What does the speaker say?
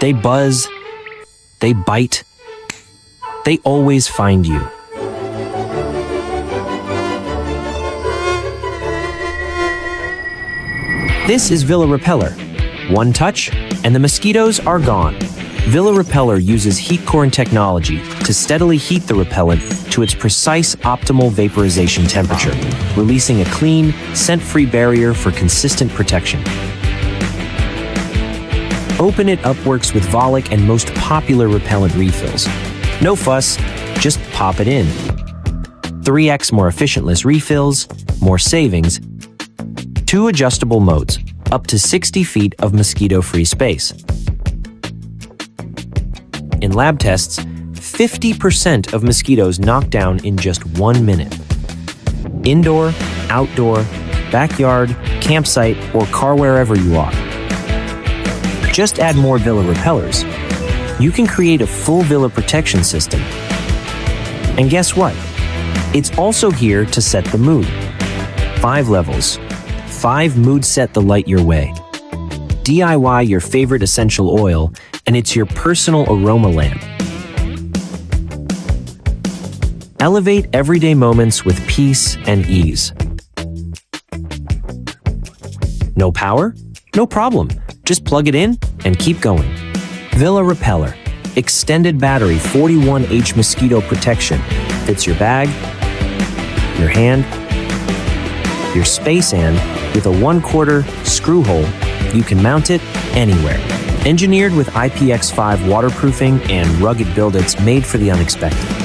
They buzz, they bite, they always find you. This is Villa Repeller. One touch, and the mosquitoes are gone. Villa Repeller uses heat core technology to steadily heat the repellent to its precise optimal vaporization temperature, releasing a clean, scent-free barrier for consistent protection. Open It Up works with Volic and most popular repellent refills. No fuss, just pop it in. 3x more efficientless refills, more savings, 2 adjustable modes, up to 60 feet of mosquito-free space. In lab tests, 50% of mosquitoes knocked down in just 1 minute. Indoor, outdoor, backyard, campsite, or car wherever you are. Just add more Villa repellers. You can create a full Villa protection system. And guess what? It's also here to set the mood. 5 levels. 5 moods set the light your way. DIY your favorite essential oil, and it's your personal aroma lamp. Elevate everyday moments with peace and ease. No power? No problem. Just plug it in and keep going. Villa Repeller. Extended battery 41H mosquito protection. Fits your bag, your hand, your space, and with a 1/4 screw hole, you can mount it anywhere. Engineered with IPX5 waterproofing and rugged build-its made for the unexpected.